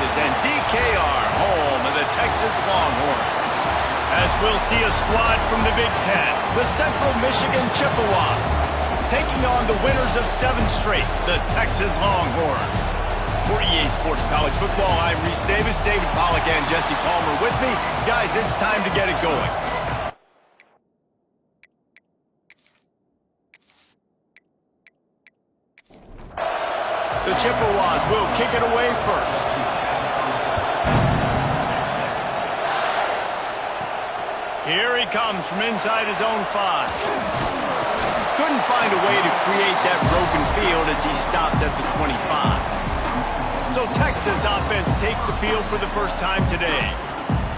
catches, and DKR home of the Texas Longhorns. As we'll see a squad from the Big Ten, the Central Michigan Chippewas, taking on the winners of 7 straight, the Texas Longhorns. For EA Sports College Football, I'm Reese Davis, David Pollack, and Jesse Palmer with me. Guys, it's time to get it going. The Chippewas will kick it away first. Here he comes from inside his own 5. Couldn't find a way to create that broken field as he stopped at the 25. So Texas offense takes the field for the first time today.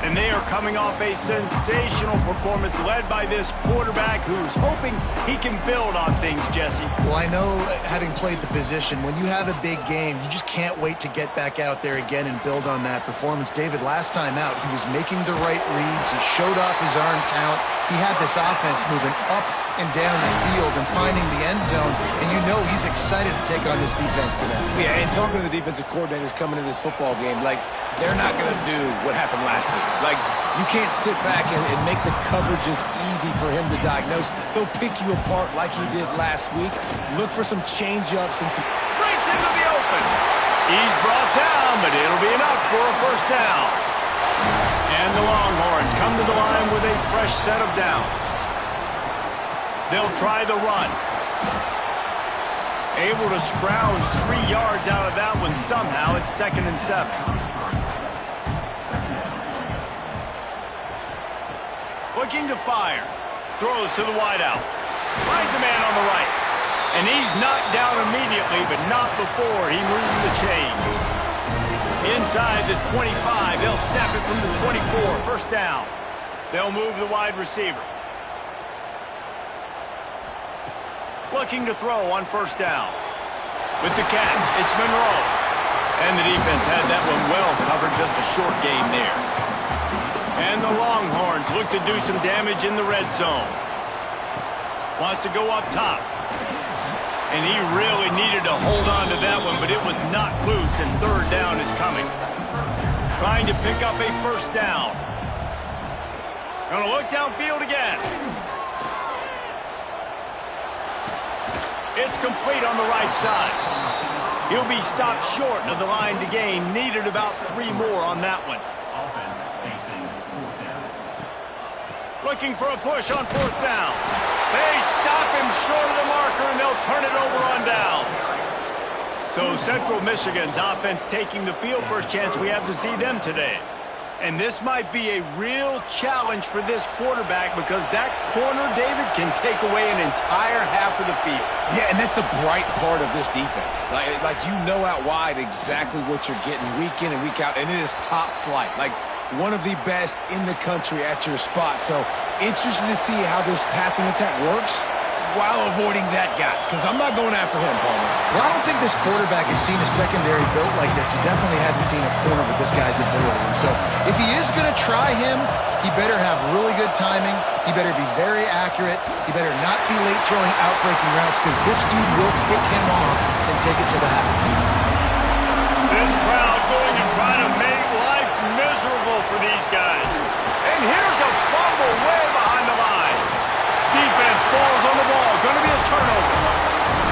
And they are coming off a sensational performance led by this quarterback who's hoping he can build on things, Jesse. Well, I know, having played the position, when you have a big game, you just can't wait to get back out there again and build on that performance. David, last time out, he was making the right reads. He showed off his arm talent. He had this offense moving up and down the field and finding the end zone, and you know he's excited to take on this defense today. Yeah, and talking to the defensive coordinators coming in this football game, like, they're not going to do what happened last week. Like, you can't sit back and make the coverages easy for him to diagnose. He'll pick you apart like he did last week. Look for some change-ups and some... Breaks into the open. He's brought down, but it'll be enough for a first down. And the Longhorns come to the line with a fresh set of downs. They'll try the run. Able to scrounge 3 yards out of that one somehow. It's 2nd and 7. Looking to fire. Throws to the wideout. Finds a man on the right. And he's knocked down immediately, but not before he moves the chains. Inside the 25. They'll snap it from the 24. First down. They'll move the wide receiver. Looking to throw on first down. With the catch, it's Monroe. And the defense had that one well covered. Just a short gain there. And the Longhorns look to do some damage in the red zone. Wants to go up top. And he really needed to hold on to that one, but it was not loose, and third down is coming. Trying to pick up a first down. Gonna look downfield again. It's complete on the right side. He'll be stopped short of the line to gain. Needed about 3 more on that one. Looking for a push on 4th down. They stop him short of the marker, and they'll turn it over on downs. So Central Michigan's offense taking the field. First chance we have to see them today. And this might be a real challenge for this quarterback because that corner, David, can take away an entire half of the field. Yeah, and that's the bright part of this defense. Like you know out wide exactly what you're getting week in and week out, and it is top flight. Like, one of the best in the country at your spot. So, interested to see how this passing attack works while avoiding that guy. Because I'm not going after him, Palmer. Well, I don't think this quarterback has seen a secondary built like this. He definitely hasn't seen a corner with this guy's ability. And so, if he is going to try him, he better have really good timing. He better be very accurate. He better not be late throwing out-breaking routes because this dude will pick him off and take it to the house. This crowd going to try to make life miserable for these guys. And here's a fumble way behind the line. Defense falls on the ball. Going to be a turnover.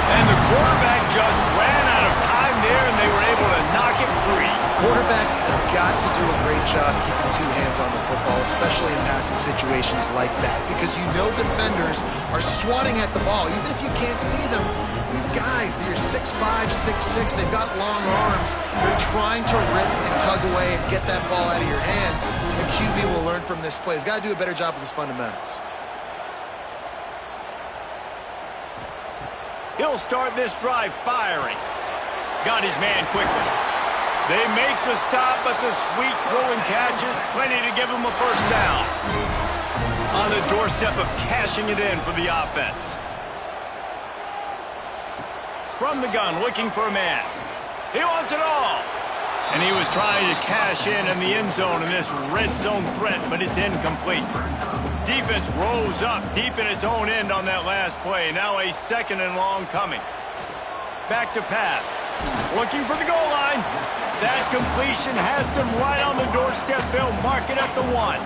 And the quarterback just ran out of time there, and they were able to knock it free. Quarterbacks have got to do a great job keeping 2 hands on the football, especially in passing situations like that, because you know defenders are swatting at the ball. Even if you can't see them, these guys, they're 6'5", 6'6", they've got long arms. They're trying to rip and tug away and get that ball out of your hands. The QB will learn from this play. He's got to do a better job with his fundamentals. He'll start this drive firing. Got his man quickly. They make the stop, but the sweet throwing catch is plenty to give him a first down. On the doorstep of cashing it in for the offense. From the gun, looking for a man. He wants it all. And he was trying to cash in the end zone in this red zone threat, but it's incomplete. Defense rose up deep in its own end on that last play. Now a 2nd and long coming. Back to pass. Looking for the goal line. That completion has them right on the doorstep. They'll mark it at the 1.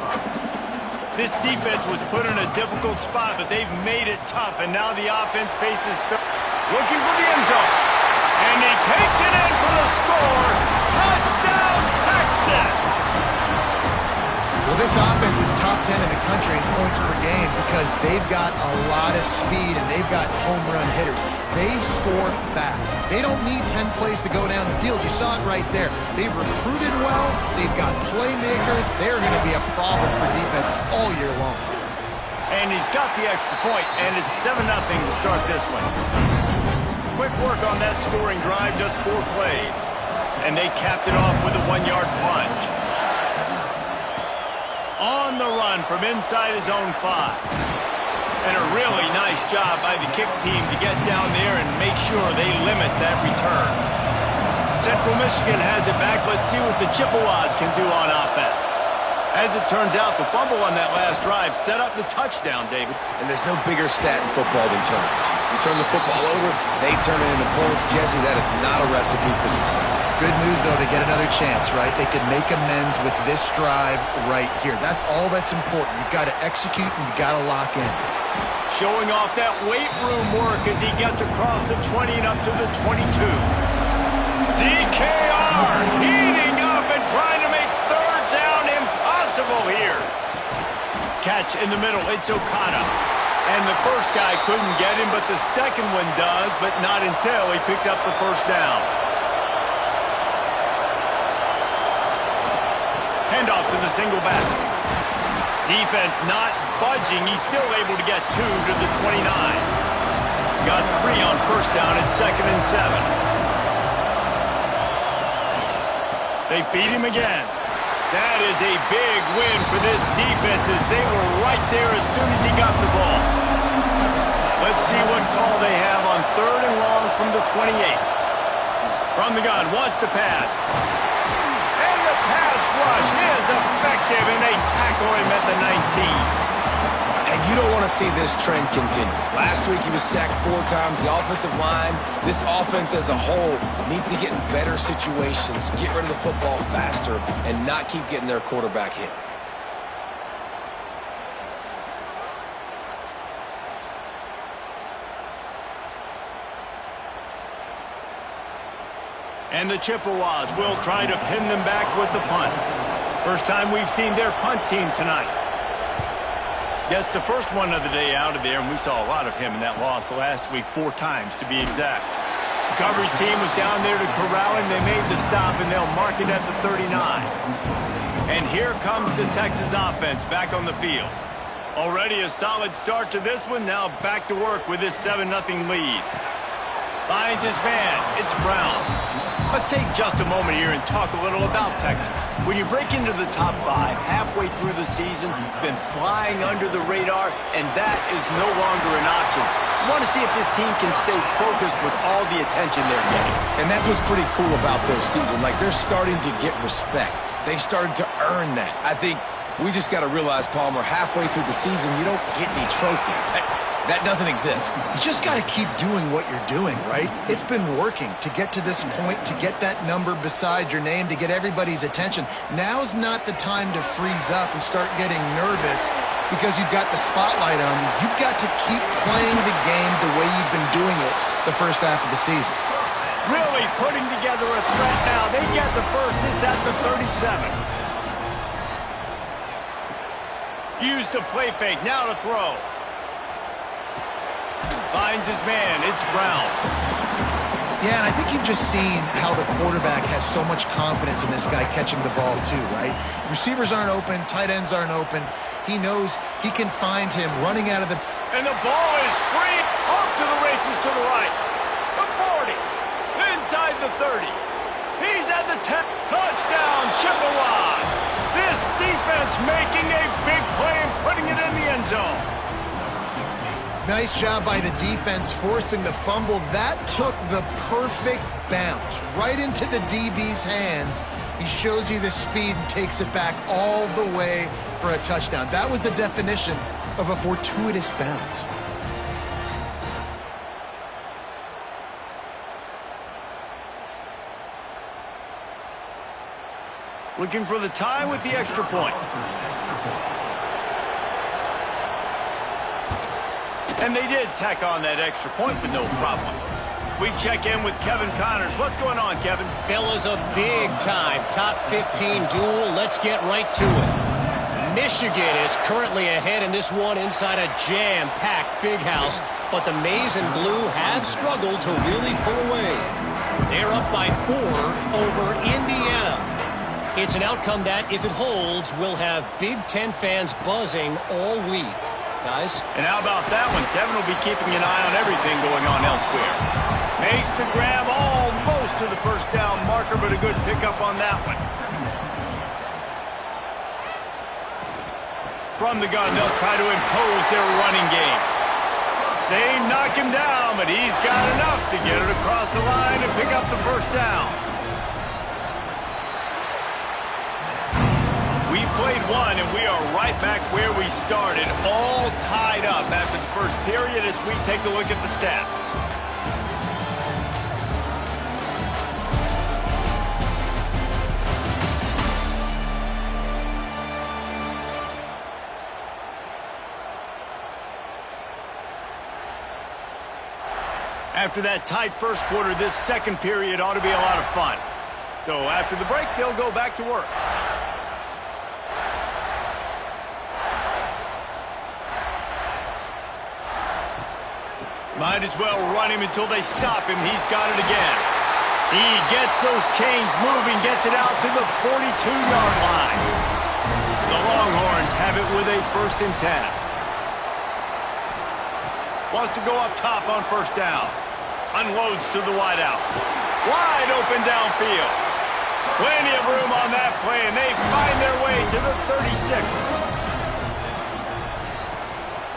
This defense was put in a difficult spot, but they've made it tough, and now the offense faces looking for the end zone. And he takes it in for the score. Touchdown, Texas! Well, this offense is top 10 in the country in points per game because they've got a lot of speed and they've got home run hitters. They score fast. They don't need 10 plays to go down the field. You saw it right there. They've recruited well. They've got playmakers. They're going to be a problem for defenses all year long. And he's got the extra point, and it's 7-0 to start this one. Quick work on that scoring drive, just 4 plays. And they capped it off with a 1-yard plunge. On the run from inside his own 5. And a really nice job by the kick team to get down there and make sure they limit that return. Central Michigan has it back. Let's see what the Chippewas can do on offense. As it turns out, the fumble on that last drive set up the touchdown, David. And there's no bigger stat in football than turnovers. You turn the football over, they turn it into points. Jesse, that is not a recipe for success. Good news, though, they get another chance, right? They can make amends with this drive right here. That's all that's important. You've got to execute and you've got to lock in. Showing off that weight room work as he gets across the 20 and up to the 22. DKR heating up and trying to make third down impossible here. Catch in the middle, it's Okada. And the first guy couldn't get him, but the second one does, but not until he picks up the first down. Handoff to the single back. Defense not budging. He's still able to get 2 to the 29. Got 3 on first down at 2nd and 7. They feed him again. That is a big win for this defense as they were right there as soon as he got the ball. Let's see what call they have on 3rd and long from the 28. From the gun, wants to pass. And the pass rush is effective, and they tackle him at the 19. And you don't want to see this trend continue. Last week he was sacked 4 times. The offensive line, this offense as a whole, needs to get in better situations, get rid of the football faster, and not keep getting their quarterback hit. And the Chippewas will try to pin them back with the punt. First time we've seen their punt team tonight. That's the first one of the day out of there, and we saw a lot of him in that loss last week, 4 times to be exact. The coverage team was down there to corral him. They made the stop, and they'll mark it at the 39. And here comes the Texas offense back on the field. Already a solid start to this one. Now back to work with this 7-0 lead. Finds his man. It's Brown. Let's take just a moment here and talk a little about Texas. When you break into the top 5 halfway through the season, you've been flying under the radar, and that is no longer an option. You want to see if this team can stay focused with all the attention they're getting. And that's what's pretty cool about their season. Like, they're starting to get respect. They've started to earn that. I think we just got to realize, Palmer, halfway through the season, you don't get any trophies. That doesn't exist. You just got to keep doing what you're doing, right? It's been working to get to this point, to get that number beside your name, to get everybody's attention. Now's not the time to freeze up and start getting nervous because you've got the spotlight on you. You've got to keep playing the game the way you've been doing it the first half of the season. Really putting together a threat now. They get the first. It's at the 37. Use the play fake. Now to throw. Finds his man. It's Brown. Yeah, and I think you've just seen how the quarterback has so much confidence in this guy catching the ball too, right? Receivers aren't open. Tight ends aren't open. He knows he can find him running out of the... And the ball is free. Off to the races to the right. The 40. Inside the 30. He's at the 10. Touchdown, Chippewas. This defense making a big play and putting it in the end zone. Nice job by the defense forcing the fumble. That took the perfect bounce right into the DB's hands. He shows you the speed and takes it back all the way for a touchdown. That was the definition of a fortuitous bounce. Looking for the tie with the extra point. And they did tack on that extra point with no problem. We check in with Kevin Connors. What's going on, Kevin? Fellas, a big-time top 15 duel. Let's get right to it. Michigan is currently ahead in this one inside a jam-packed big house, but the Maize and Blue have struggled to really pull away. They're up by 4 over Indiana. It's an outcome that, if it holds, will have Big Ten fans buzzing all week. Guys? And how about that one? Kevin will be keeping an eye on everything going on elsewhere. Makes the grab almost to the first down marker, but a good pickup on that one. From the gun, they'll try to impose their running game. They knock him down, but he's got enough to get it across the line and pick up the first down. We played one, and we are right back where we started, all tied up after the first period as we take a look at the stats. After that tight first quarter, this second period ought to be a lot of fun. So after the break, they'll go back to work. Might as well run him until they stop him. He's got it again. He gets those chains moving, gets it out to the 42-yard line. The Longhorns have it with a 1st and 10. Wants to go up top on first down. Unloads to the wideout. Wide open downfield. Plenty of room on that play, and they find their way to the 36.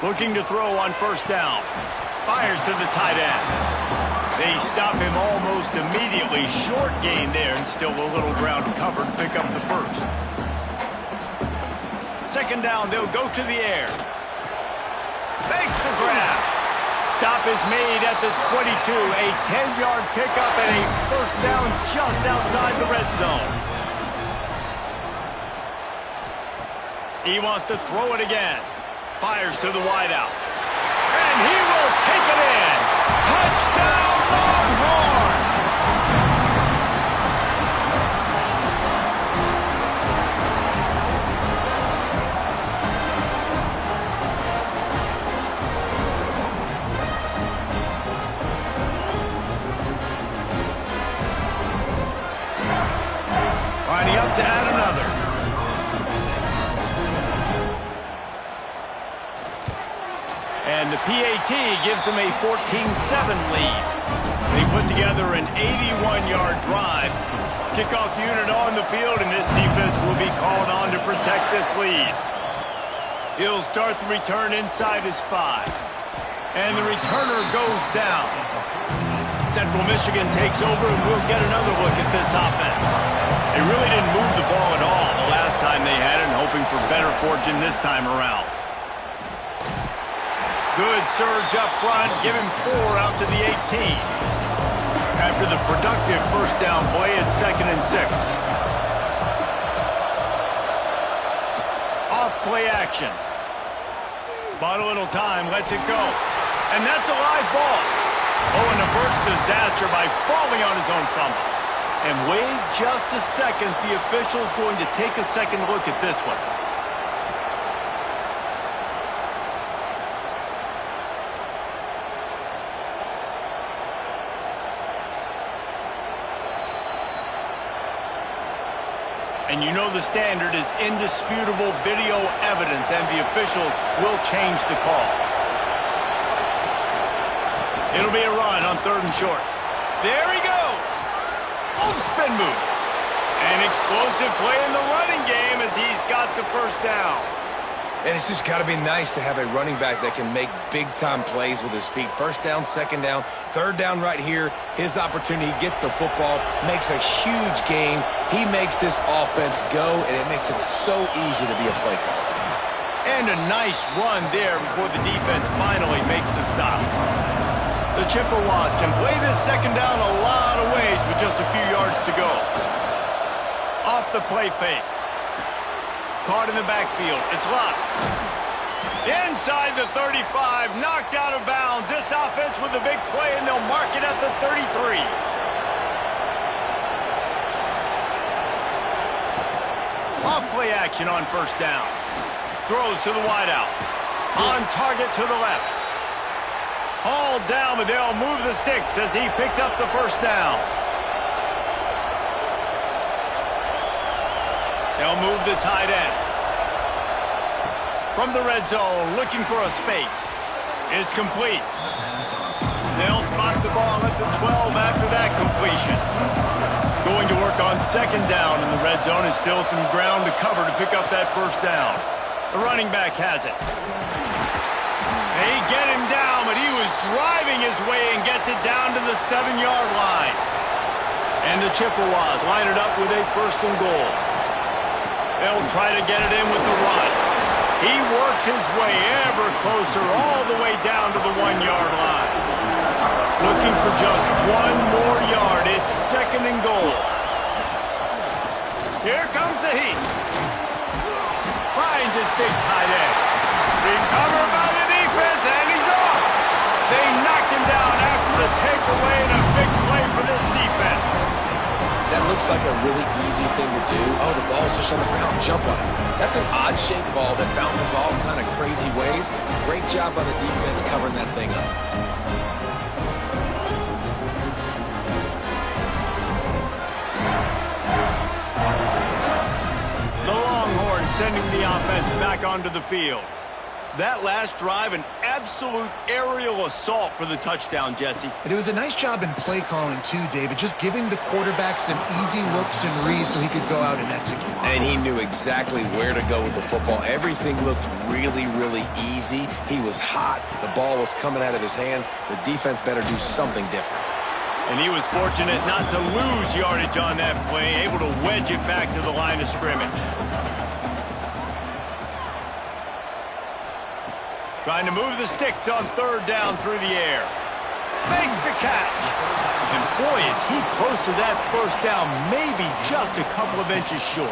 Looking to throw on first down. Fires to the tight end. They stop him almost immediately. Short gain there, and still a little ground cover to pick up the first. Second down, they'll go to the air. Makes the grab. Stop is made at the 22. A 10-yard pickup and a first down just outside the red zone. He wants to throw it again. Fires to the wideout. And he will take it in. Touchdown, Longhorns! Lining up to add another. And the PAT gives them a 14-7 lead. They put together an 81-yard drive. Kickoff unit on the field, and this defense will be called on to protect this lead. He'll start the return inside his 5. And the returner goes down. Central Michigan takes over, and we'll get another look at this offense. They really didn't move the ball at all the last time they had it, and hoping for better fortune this time around. Good surge up front, give him 4 out to the 18. After the productive first down play, it's 2nd and 6. Off play action. Bought a little time, lets it go. And that's a live ball. Oh, and a burst disaster by falling on his own fumble. And wait just a second, the official's going to take a second look at this one. And you know the standard is indisputable video evidence, and the officials will change the call. It'll be a run on 3rd and short. There he goes. Oh, spin move. An explosive play in the running game as he's got the first down. And it's just got to be nice to have a running back that can make big-time plays with his feet. First down, second down, third down right here. His opportunity, he gets the football, makes a huge gain. He makes this offense go, and it makes it so easy to be a play caller. And a nice run there before the defense finally makes the stop. The Chippewas can play this second down a lot of ways with just a few yards to go. Off the play fake. Caught in the backfield. It's locked. Inside the 35, knocked out of bounds. This offense with a big play, and they'll mark it at the 33. Off play action on first down. Throws to the wideout. On target to the left. Hauled down, but they'll move the sticks as he picks up the first down. They'll move the tight end. From the red zone, looking for a space. It's complete. They'll spot the ball at the 12 after that completion. Going to work on second down in the red zone, and still some ground to cover to pick up that first down. The running back has it. They get him down, but he was driving his way and gets it down to the 7-yard line. And the Chippewas line it up with a first and goal. They'll try to get it in with the run. He works his way ever closer all the way down to the 1-yard line. Looking for just one more yard. It's second and goal. Here comes the heat. Finds his big tight end. Recovered by the defense, and he's off. They knock him down after the takeaway, and a big play for this defense. That looks like a really easy thing to do. Oh, the ball's just on the ground. Jump on it. That's an odd-shaped ball that bounces all kind of crazy ways. Great job by the defense covering that thing up. The Longhorns sending the offense back onto the field. That last drive, an absolute aerial assault for the touchdown, Jesse. But it was a nice job in play calling too, David, just giving the quarterback some easy looks and reads so he could go out and execute. And he knew exactly where to go with the football. Everything looked really, really easy. He was hot. The ball was coming out of his hands. The defense better do something different. And he was fortunate not to lose yardage on that play, able to wedge it back to the line of scrimmage. Trying to move the sticks on third down through the air. Makes the catch. And boy, is he close to that first down, maybe just a couple of inches short.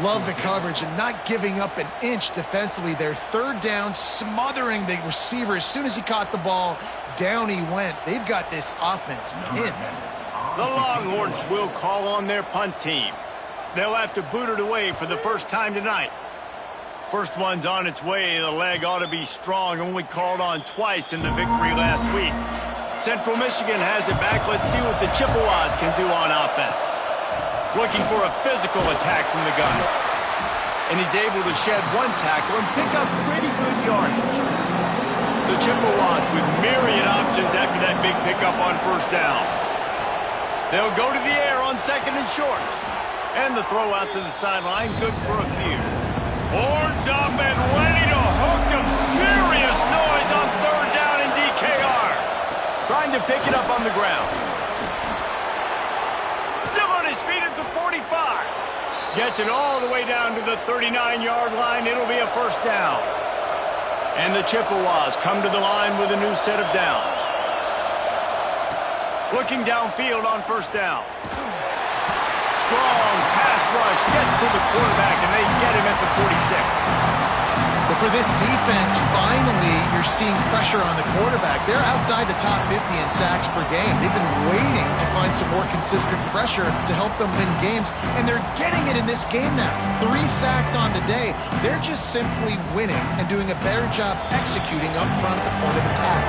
Love the coverage and not giving up an inch defensively there. Third down, smothering the receiver. As soon as he caught the ball, down he went. They've got this offense pinned. The Longhorns will call on their punt team. They'll have to boot it away for the first time tonight. First one's on its way. The leg ought to be strong. Only called on twice in the victory last week. Central Michigan has it back. Let's see what the Chippewas can do on offense. Looking for a physical attack from the gun. And he's able to shed one tackle and pick up pretty good yardage. The Chippewas with myriad options after that big pickup on first down. They'll go to the air on second and short. And the throw out to the sideline, good for a few. Horns up and ready to hook them. Serious noise on third down in DKR. Trying to pick it up on the ground. Still on his feet at the 45. Gets it all the way down to the 39-yard line. It'll be a first down. And the Chippewas come to the line with a new set of downs. Looking downfield on first down. Strong pass rush gets to the quarterback, and they get him at the 46. But for this defense, finally, you're seeing pressure on the quarterback. They're outside the top 50 in sacks per game. They've been waiting to find some more consistent pressure to help them win games, and they're getting it in this game now. 3 sacks on the day. They're just simply winning and doing a better job executing up front at the point of attack.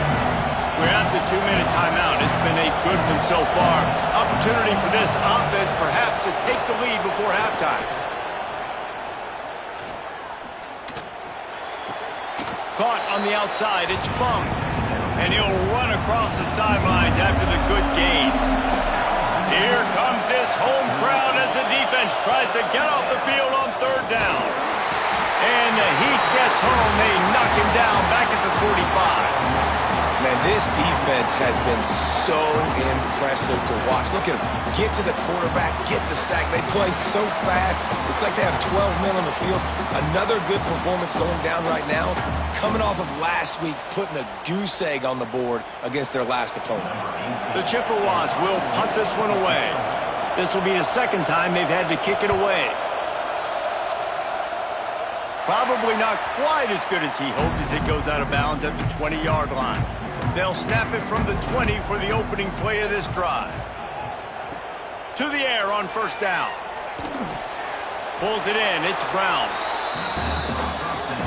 We're at the 2-minute timeout. It's been a good one so far. Opportunity for this offense perhaps to take the lead before halftime. Caught on the outside. It's Fung. And he'll run across the sidelines after the good gain. Here comes this home crowd as the defense tries to get off the field on third down. And the Heat gets home. They knock him down back at the 45. Man, this defense has been so impressive to watch. Look at them. Get to the quarterback, get the sack. They play so fast. It's like they have 12 men on the field. Another good performance going down right now. Coming off of last week, putting a goose egg on the board against their last opponent. The Chippewas will punt this one away. This will be the second time they've had to kick it away. Probably not quite as good as he hoped as it goes out of bounds at the 20-yard line. They'll snap it from the 20 for the opening play of this drive. To the air on first down. Pulls it in. It's Brown.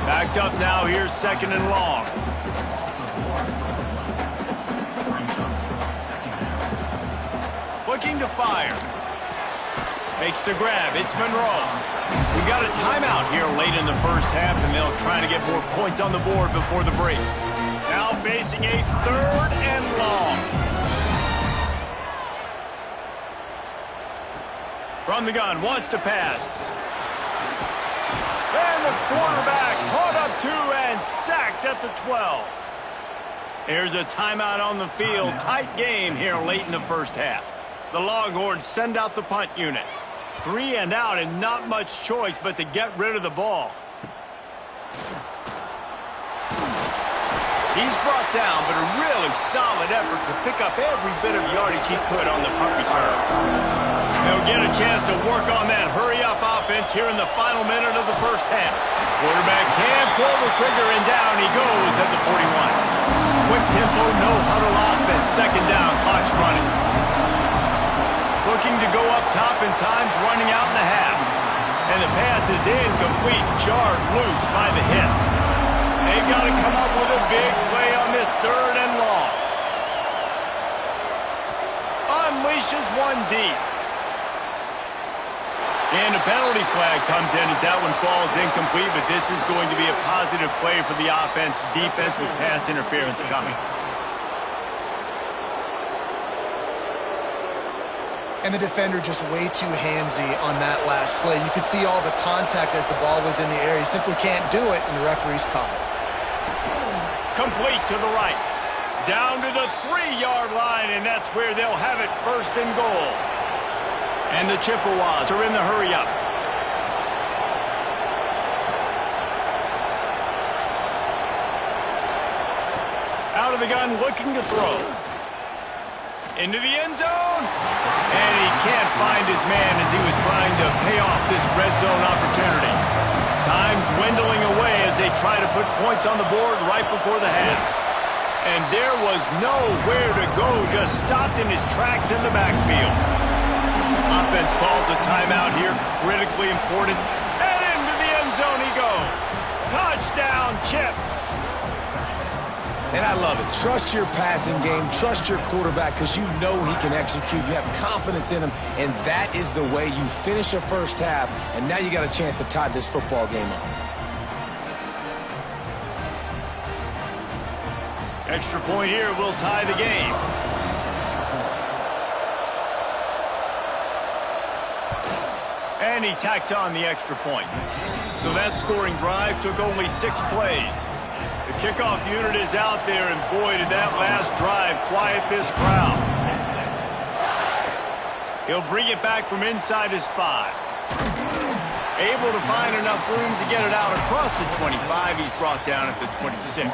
Backed up now. Here's second and long. Looking to fire. Makes the grab. It's Monroe. We got a timeout here late in the first half, and they'll try to get more points on the board before the break. Now facing a third and long. From the gun, wants to pass. And the quarterback caught up to and sacked at the 12. Here's a timeout on the field. Tight game here late in the first half. The Longhorns send out the punt unit. 3 and out and not much choice but to get rid of the ball. He's brought down, but a really solid effort to pick up every bit of yardage he could on the punt return. They'll get a chance to work on that hurry-up offense here in the final minute of the first half. Quarterback can pull the trigger, and down he goes at the 41. Quick tempo, no huddle offense. Second down, clock's running. Looking to go up top, and time's running out in the half. And the pass is incomplete, jarred loose by the hip. They've got to come up with a big play on this third and long. Unleashes one deep. And a penalty flag comes in as that one falls incomplete, but this is going to be a positive play for the offense. Defense with pass interference coming. And the defender just way too handsy on that last play. You could see all the contact as the ball was in the air. He simply can't do it, and the referee's caught it. Complete to the right. Down to the 3-yard line, and that's where they'll have it first and goal. And the Chippewas are in the hurry-up. Out of the gun, looking to throw. Into the end zone. And he can't find his man as he was trying to pay off this red zone opportunity. Time dwindling away as they try to put points on the board right before the half. And there was nowhere to go, just stopped in his tracks in the backfield. Offense calls a timeout here, critically important. And into the end zone he goes. Touchdown, Chips. And I love it. Trust your passing game. Trust your quarterback because you know he can execute. You have confidence in him, and that is the way you finish a first half, and now you got a chance to tie this football game up. Extra point here will tie the game. And he tacks on the extra point. So that scoring drive took only 6 plays. The kickoff unit is out there, and boy, did that last drive quiet this crowd. He'll bring it back from inside his 5. Able to find enough room to get it out across the 25. He's brought down at the 26.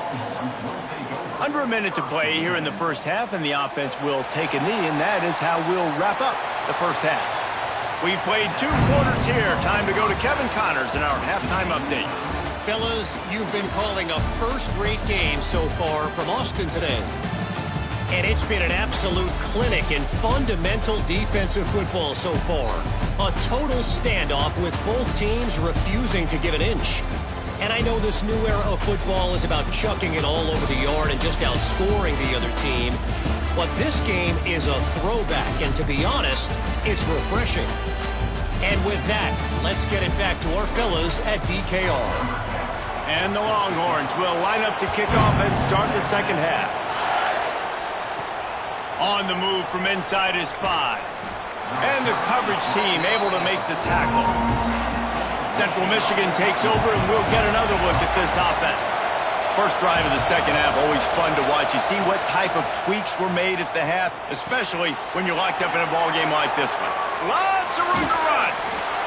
Under a minute to play here in the first half, and the offense will take a knee, and that is how we'll wrap up the first half. We've played 2 quarters here. Time to go to Kevin Connors in our halftime update. Fellas, you've been calling a first-rate game so far from Austin today. And it's been an absolute clinic in fundamental defensive football so far. A total standoff with both teams refusing to give an inch. And I know this new era of football is about chucking it all over the yard and just outscoring the other team. But this game is a throwback, and to be honest, it's refreshing. And with that, let's get it back to our fellas at DKR. And the Longhorns will line up to kick off and start the second half. On the move from inside his 5. And the coverage team able to make the tackle. Central Michigan takes over, and we'll get another look at this offense. First drive of the second half, always fun to watch. You see what type of tweaks were made at the half, especially when you're locked up in a ball game like this one. Lots of room to run.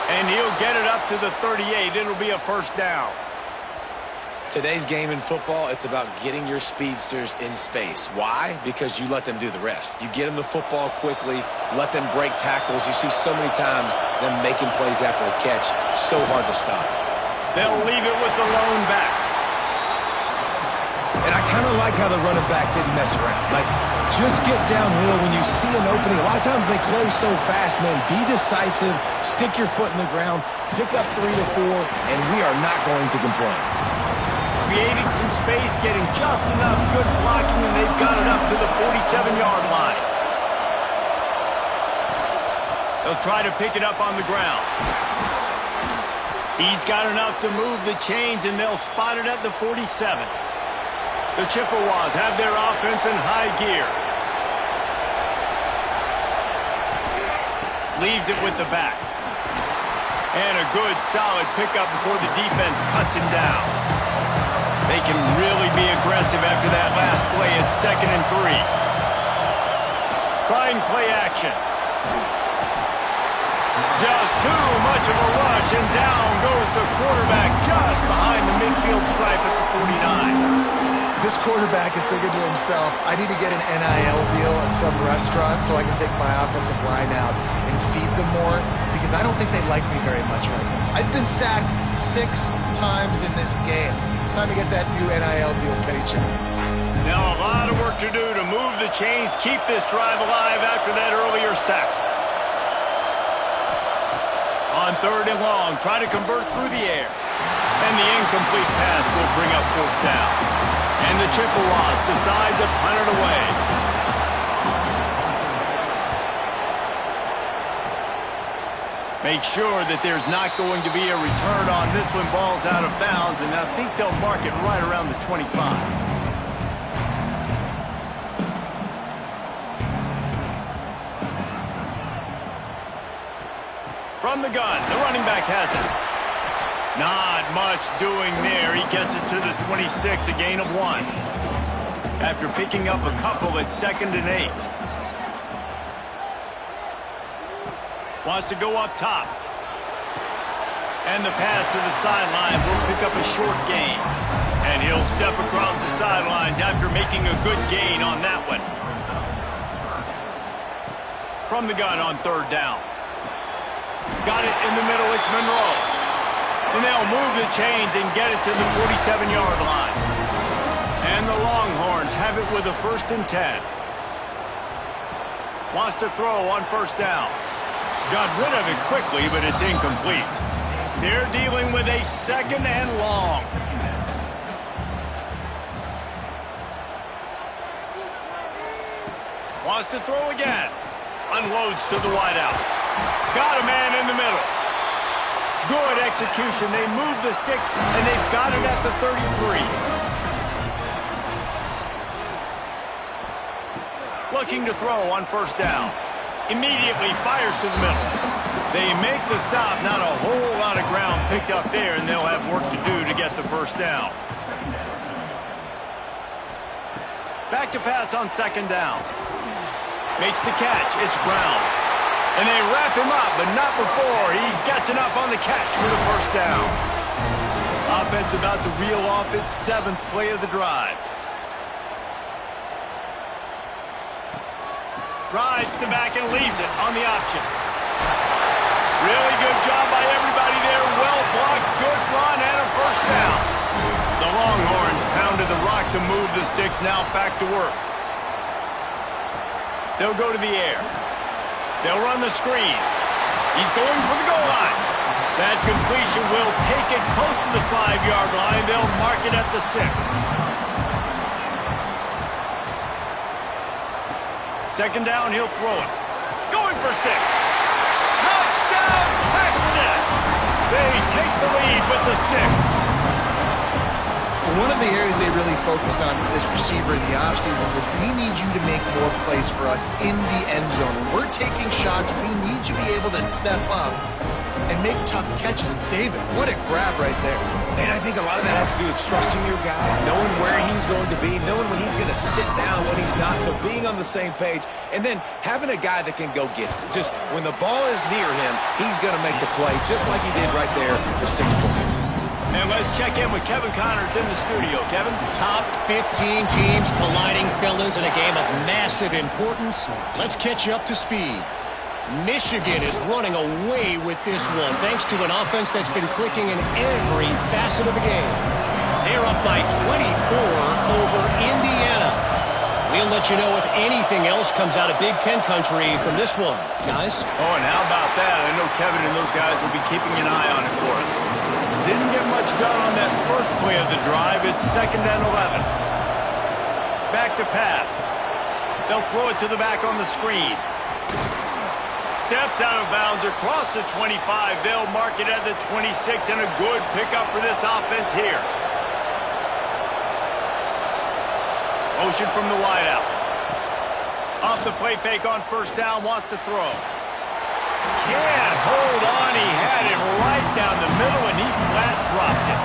And he'll get it up to the 38. It'll be a first down. Today's game in football, it's about getting your speedsters in space. Why? Because you let them do the rest. You get them the football quickly, let them break tackles. You see so many times them making plays after the catch. So hard to stop. They'll leave it with the lone back. And I kind of like how the running back didn't mess around. Like, just get downhill when you see an opening. A lot of times they close so fast, man. Be decisive, stick your foot in the ground, pick up 3 to 4, and we are not going to complain. Creating some space, getting just enough good blocking, and they've got it up to the 47-yard line. They'll try to pick it up on the ground. He's got enough to move the chains, and they'll spot it at the 47. The Chippewas have their offense in high gear. Leaves it with the back. And a good, solid pickup before the defense cuts him down. They can really be aggressive after that last play. It's 2nd and 3. Trying play action. Just too much of a rush, and down goes the quarterback just behind the midfield stripe at the 49. This quarterback is thinking to himself, I need to get an NIL deal at some restaurant so I can take my offensive line out and feed them more, because I don't think they like me very much right now. I've been sacked 6 times in this game. It's time to get that new NIL deal paycheck. Now a lot of work to do to move the chains, keep this drive alive after that earlier sack. On 3rd and long, try to convert through the air. And the incomplete pass will bring up 4th down. And the Chippewas decide to punt it away. Make sure that there's not going to be a return on this one. Ball's out of bounds, and I think they'll mark it right around the 25. From the gun, the running back has it. Not much doing there. He gets it to the 26, a gain of 1. After picking up a couple at 2nd and 8. Wants to go up top. And the pass to the sideline will pick up a short gain. And he'll step across the sidelines after making a good gain on that one. From the gun on 3rd down. Got it in the middle, it's Monroe. And they'll move the chains and get it to the 47-yard line. And the Longhorns have it with a 1st and 10. Wants to throw on 1st down. Got rid of it quickly, but it's incomplete. They're dealing with a 2nd and long. Wants to throw again. Unloads to the wideout. Got a man in the middle. Good execution. They move the sticks, and they've got it at the 33. Looking to throw on 1st down. Immediately fires to the middle. They make the stop. Not a whole lot of ground picked up there, and they'll have work to do to get the 1st down. Back to pass on 2nd down. Makes the catch. It's Brown. And they wrap him up, but not before he gets enough on the catch for the 1st down. Offense about to reel off its 7th play of the drive. Rides the back and leaves it on the option. Really good job by everybody there. Well blocked, good run, and a 1st down. The Longhorns pounded the rock to move the sticks. Now back to work. They'll go to the air. They'll run the screen. He's going for the goal line. That completion will take it close to the 5-yard line. They'll mark it at the 6. 2nd down, he'll throw it. Going for 6. Touchdown, Texas! They take the lead with the 6. One of the areas they really focused on with this receiver in the offseason was, we need you to make more plays for us in the end zone. When we're taking shots, we need you to be able to step up and make tough catches. David, what a grab right there. And I think a lot of that has to do with trusting your guy, knowing where he's going to be, knowing when he's going to sit down, when he's not, so being on the same page, and then having a guy that can go get it. Just when the ball is near him, he's going to make the play, just like he did right there for 6 points. And let's check in with Kevin Connors in the studio. Kevin? Top 15 teams colliding, fellas, in a game of massive importance. Let's catch you up to speed. Michigan is running away with this one, thanks to an offense that's been clicking in every facet of the game. They're up by 24 over Indiana. We'll let you know if anything else comes out of Big Ten country from this one, guys. Oh, and how about that? I know Kevin and those guys will be keeping an eye on it for us. Didn't get much done on that first play of the drive. It's 2nd and 11. Back to pass. They'll throw it to the back on the screen. Steps out of bounds across the 25. They'll mark it at the 26, and a good pickup for this offense here. Motion from the wideout. Off the play fake on 1st down, wants to throw. Can't hold on. He had it right down the middle, and he flat dropped it.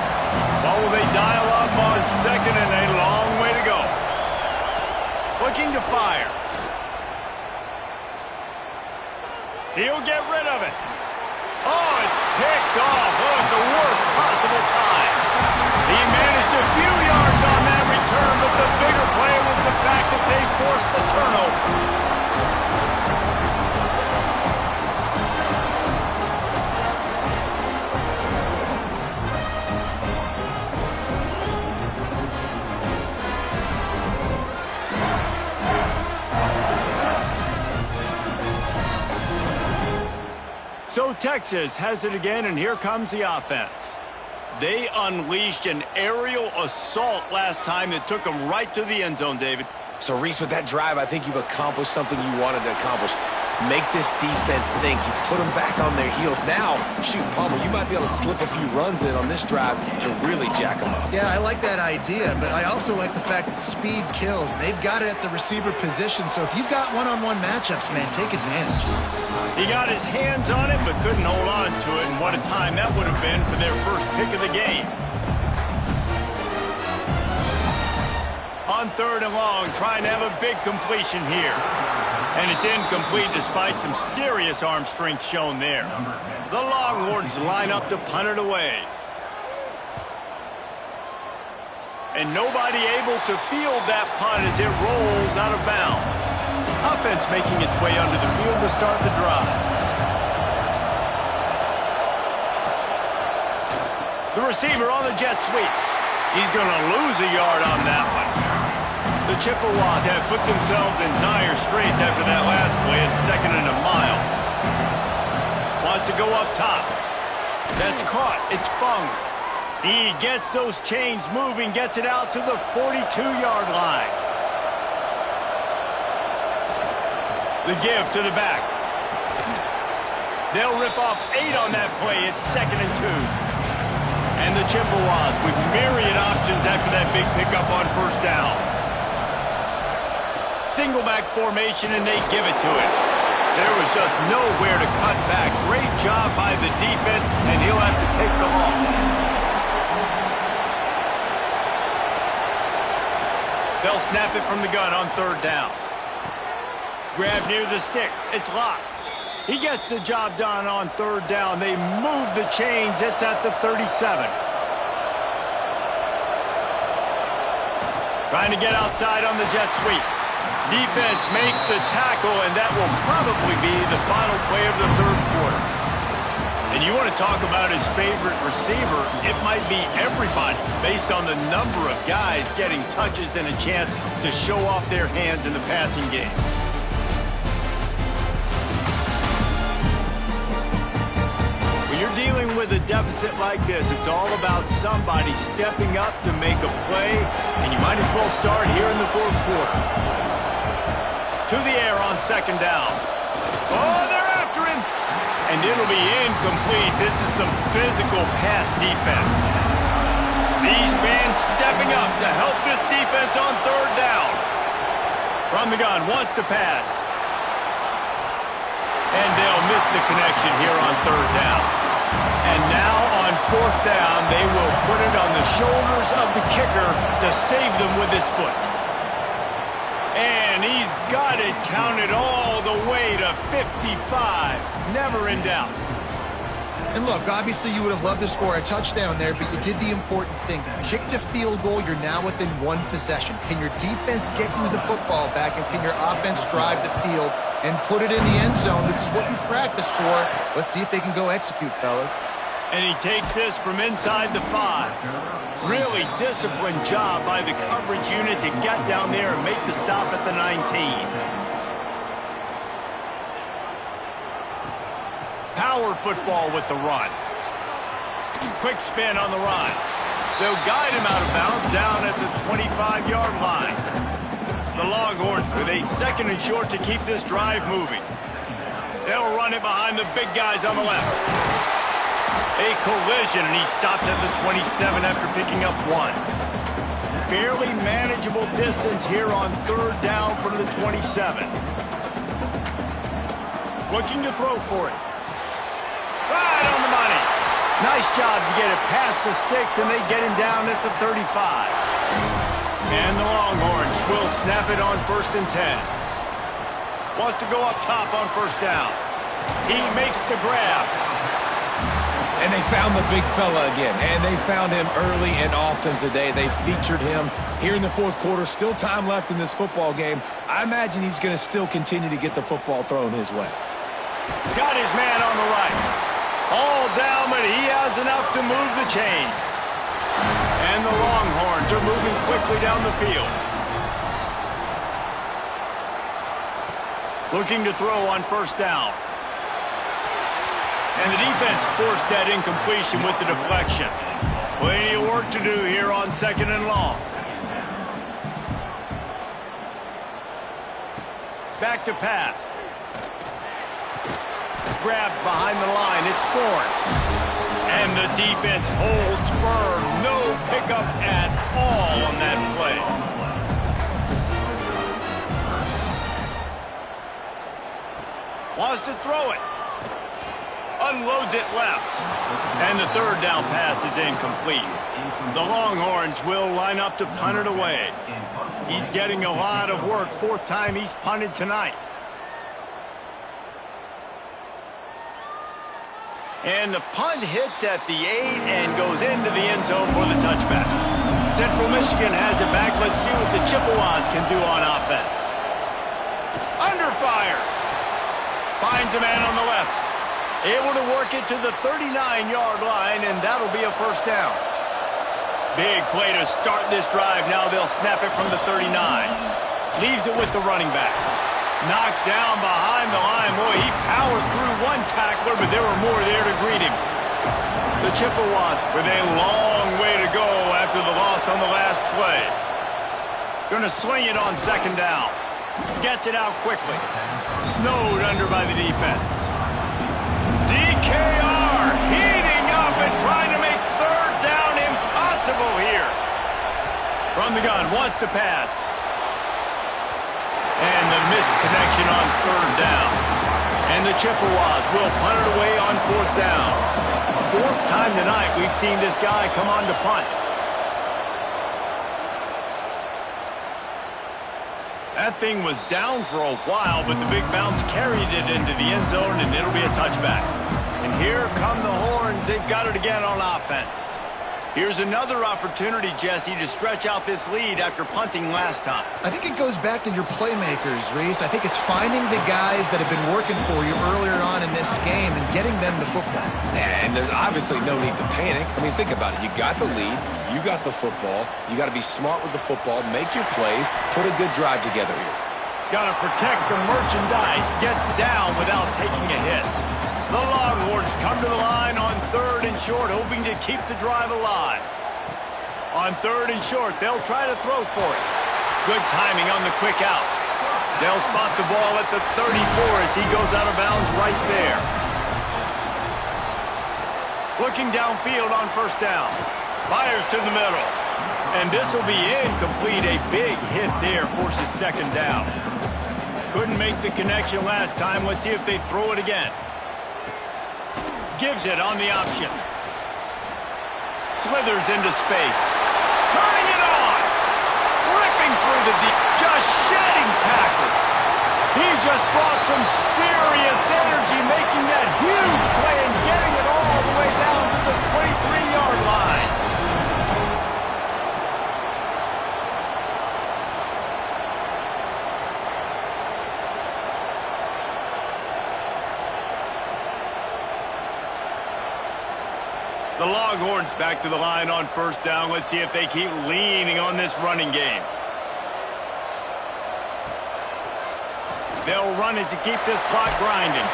Well, will they dial up on 2nd, and a long way to go. Looking to fire. He'll get rid of it. Oh, it's picked off. Oh, at the worst possible time. He managed a few yards on that return, but the bigger play was the fact that they forced the turnover. So Texas has it again, and here comes the offense. They unleashed an aerial assault last time that took them right to the end zone, David. So, Reese, with that drive, I think you've accomplished something you wanted to accomplish. Make this defense think. You put them back on their heels. Now, shoot, Palmer, you might be able to slip a few runs in on this drive to really jack them up. Yeah, I like that idea, but I also like the fact that speed kills. They've got it at the receiver position, so if you've got one-on-one matchups, man, take advantage. He got his hands on it, but couldn't hold on to it, and what a time that would have been for their first pick of the game. On 3rd and long, trying to have a big completion here. And it's incomplete despite some serious arm strength shown there. The Longhorns line up to punt it away. And nobody able to field that punt as it rolls out of bounds. Offense making its way under the field to start the drive. The receiver on the jet sweep. He's going to lose a yard on that one. The Chippewas have put themselves in dire straits after that last play. It's 2nd and a mile. Wants to go up top. That's caught. It's Fung. He gets those chains moving, gets it out to the 42-yard line. The give to the back. They'll rip off 8 on that play. It's 2nd and 2. And the Chippewas with myriad options after that big pickup on 1st down. Single back formation, and they give it to him. There was just nowhere to cut back. Great job by the defense, and he'll have to take the loss. They'll snap it from the gun on 3rd down. Grab near the sticks. It's locked. He gets the job done on 3rd down. They move the chains. It's at the 37. Trying to get outside on the jet sweep. Defense makes the tackle, and that will probably be the final play of the 3rd quarter. And you want to talk about his favorite receiver, it might be everybody based on the number of guys getting touches and a chance to show off their hands in the passing game. When you're dealing with a deficit like this, it's all about somebody stepping up to make a play, and you might as well start here in the 4th quarter. To the air on 2nd down. Oh, they're after him. And it'll be incomplete. This is some physical pass defense. These fans stepping up to help this defense on 3rd down. From the gun, wants to pass. And they'll miss the connection here on 3rd down. And now on 4th down, they will put it on the shoulders of the kicker to save them with his foot. And he's got it counted all the way to 55. Never in doubt. And look, obviously you would have loved to score a touchdown there, but you did the important thing. Kicked a field goal, you're now within one possession. Can your defense get you the football back, and can your offense drive the field and put it in the end zone? This is what you practice for. Let's see if they can go execute, fellas. And he takes this from inside the 5. Really disciplined job by the coverage unit to get down there and make the stop at the 19. Power football with the run. Quick spin on the run. They'll guide him out of bounds down at the 25-yard line. The Longhorns with a 2nd and short to keep this drive moving. They'll run it behind the big guys on the left. A collision, and he stopped at the 27 after picking up 1. Fairly manageable distance here on 3rd down from the 27. Looking to throw for it. Right on the money. Nice job to get it past the sticks, and they get him down at the 35. And the Longhorns will snap it on 1st and 10. Wants to go up top on 1st down. He makes the grab. And they found the big fella again, and they found him early and often today. They featured him here in the 4th quarter. Still time left in this football game. I imagine he's going to still continue to get the football thrown his way. Got his man on the right. All down, but he has enough to move the chains. And the Longhorns are moving quickly down the field. Looking to throw on 1st down. And the defense forced that incompletion with the deflection. Plenty of work to do here on 2nd and long. Back to pass. Grabbed behind the line. It's Thorne. And the defense holds firm. No pickup at all on that play. Wants to throw it. Unloads it left. And the 3rd down pass is incomplete. The Longhorns will line up to punt it away. He's getting a lot of work. 4th time he's punted tonight. And the punt hits at the 8 and goes into the end zone for the touchback. Central Michigan has it back. Let's see what the Chippewas can do on offense. Under fire. Finds a man on the left. Able to work it to the 39-yard line, and that'll be a 1st down. Big play to start this drive. Now they'll snap it from the 39. Leaves it with the running back. Knocked down behind the line. Boy, he powered through one tackler, but there were more there to greet him. The Chippewas with a long way to go after the loss on the last play. Gonna swing it on 2nd down. Gets it out quickly. Snowed under by the defense. DKR heating up and trying to make 3rd down impossible here. From the gun, wants to pass. And the missed connection on 3rd down. And the Chippewas will punt it away on 4th down. 4th time tonight we've seen this guy come on to punt. That thing was down for a while, but the big bounce carried it into the end zone, and it'll be a touchback. And here come the Horns. They've got it again on offense. Here's another opportunity, Jesse, to stretch out this lead after punting last time. I think it goes back to your playmakers, Reese. I think it's finding the guys that have been working for you earlier on in this game and getting them the football. And there's obviously no need to panic. I mean, think about it. You got the lead. You got the football. You got to be smart with the football. Make your plays. Put a good drive together here. Got to protect the merchandise. Gets down without taking a hit. The Longhorns come to the line on 3rd and short, hoping to keep the drive alive. On 3rd and short, they'll try to throw for it. Good timing on the quick out. They'll spot the ball at the 34 as he goes out of bounds right there. Looking downfield on 1st down. Fires to the middle. And this will be incomplete. A big hit there forces 2nd down. Couldn't make the connection last time. Let's see if they throw it again. Gives it on the option. Slithers into space. Turning it on. Ripping through the deep. Just shedding tackles. He just brought some serious energy, making that huge play and getting it all the The Longhorns back to the line on first down. Let's see if they keep leaning on this running game. They'll run it to keep this clock grinding.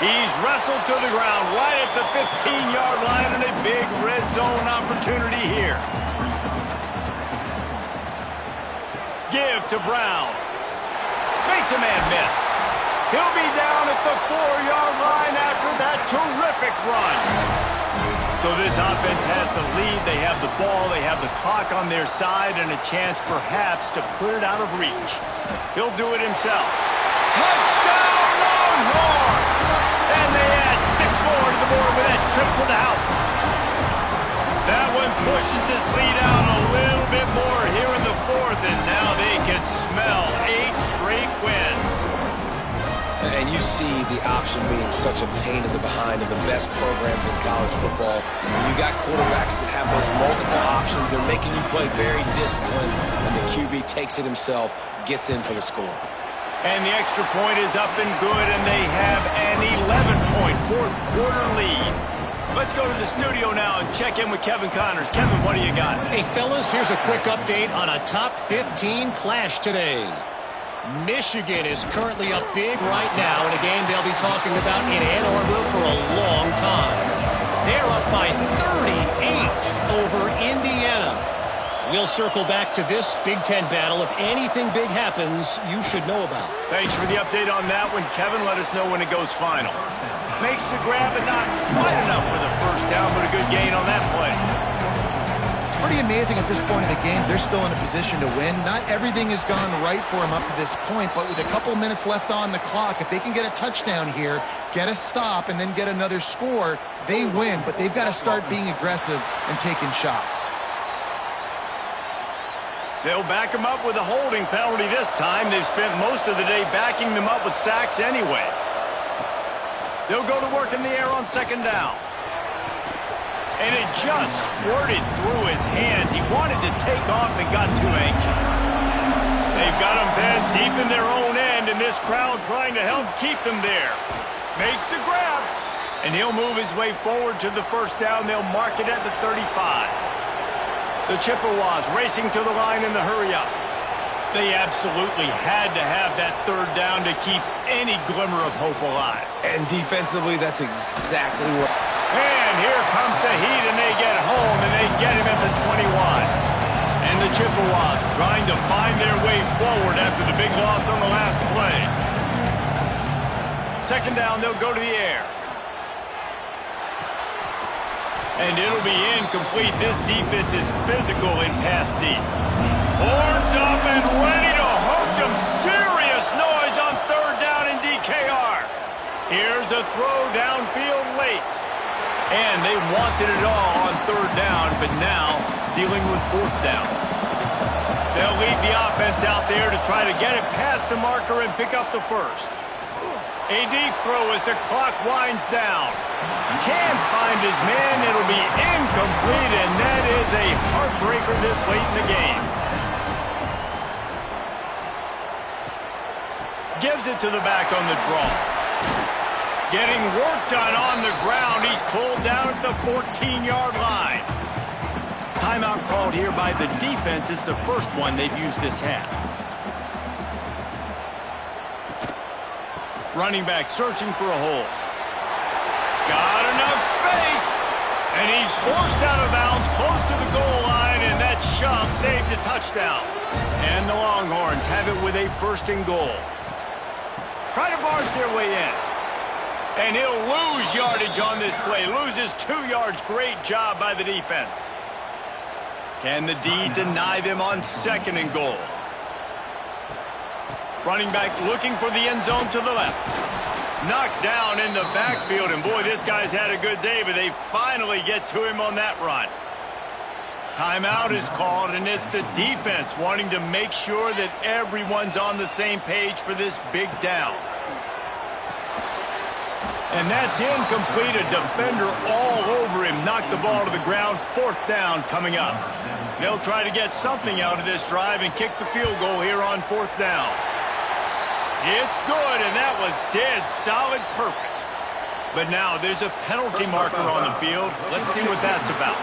He's wrestled to the ground right at the 15-yard line, and a big red zone opportunity here. Give to Brown. Makes a man miss. He'll be down at the 4-yard line after that terrific run. So this offense has the lead. They have the ball. They have the clock on their side and a chance perhaps to put it out of reach. He'll do it himself. Touchdown, Longhorn! And they add 6 more to the board with that trip to the house. That one pushes this lead out a little bit more here in the 4th, and now they can smell 8 straight wins. And you see the option being such a pain in the behind of the best programs in college football. When you got quarterbacks that have those multiple options, they're making you play very disciplined, and the QB takes it himself, gets in for the score. And the extra point is up and good, and they have an 11-point fourth-quarter lead. Let's go to the studio now and check in with Kevin Connors. Kevin, what do you got? Hey, fellas, here's a quick update on a top 15 clash today. Michigan is currently up big right now in a game they'll be talking about in Ann Arbor for a long time. They're up by 38 over Indiana. We'll circle back to this Big Ten battle. If anything big happens, you should know about. Thanks for the update on that one, Kevin. Let us know when it goes final. Makes the grab, but not quite enough for the first down, but a good gain on that play. It's pretty amazing at this point of the game. They're still in a position to win. Not everything has gone right for them up to this point, but with a couple minutes left on the clock, if they can get a touchdown here, get a stop, and then get another score, they win. But they've got to start being aggressive and taking shots. They'll back them up with a holding penalty this time. They've spent most of the day backing them up with sacks anyway. They'll go to work in the air on second down. And it just squirted through his hands. He wanted to take off and got too anxious. They've got him pinned deep in their own end, and this crowd trying to help keep them there. Makes the grab, and he'll move his way forward to the first down. They'll mark it at the 35. The Chippewas racing to the line in the hurry-up. They absolutely had to have that third down to keep any glimmer of hope alive. And defensively, that's exactly what... And here comes the heat, and they get home, and they get him at the 21. And the Chippewas trying to find their way forward after the big loss on the last play. Second down, they'll go to the air. And it'll be incomplete. This defense is physical in pass deep. Horns up and ready to hook them. Serious noise on third down in DKR. Here's a throw downfield late. And they wanted it all on third down, but now dealing with fourth down. They'll lead the offense out there to try to get it past the marker and pick up the first. A deep throw as the clock winds down. Can't find his man. It'll be incomplete, and that is a heartbreaker this late in the game. Gives it to the back on the draw. Getting work done on the ground. He's pulled down at the 14-yard line. Timeout called here by the defense. It's the first one they've used this half. Running back searching for a hole. Got enough space. And he's forced out of bounds close to the goal line, and that shove saved a touchdown. And the Longhorns have it with a first and goal. Try to barge their way in. And he'll lose yardage on this play. Loses 2 yards. Great job by the defense. Can the D deny them on second and goal? Running back looking for the end zone to the left. Knocked down in the backfield. And boy, this guy's had a good day, but they finally get to him on that run. Timeout is called, and it's the defense wanting to make sure that everyone's on the same page for this big down. And that's incomplete. A defender all over him. Knocked the ball to the ground. Fourth down coming up. They'll try to get something out of this drive and kick the field goal here on fourth down. It's good, and that was dead solid perfect. But now there's a penalty marker on the field. Let's see what that's about.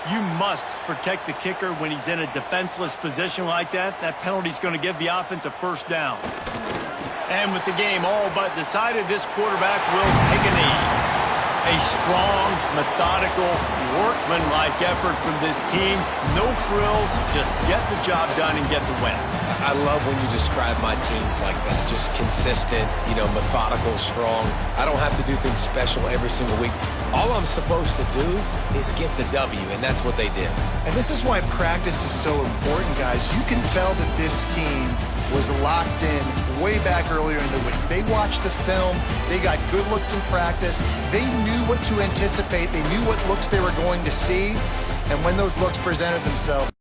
You must protect the kicker when he's in a defenseless position like that. That penalty's going to give the offense a first down. And with the game all but decided, this quarterback will take a knee. A strong, methodical, workmanlike effort from this team. No frills, just get the job done and get the win. I love when you describe my teams like that. Just consistent, methodical, strong. I don't have to do things special every single week. All I'm supposed to do is get the W, and that's what they did. And this is why practice is so important, guys. You can tell that this team was locked in way back earlier in the week. They watched the film. They got good looks in practice. They knew what to anticipate. They knew what looks they were going to see. And when those looks presented themselves,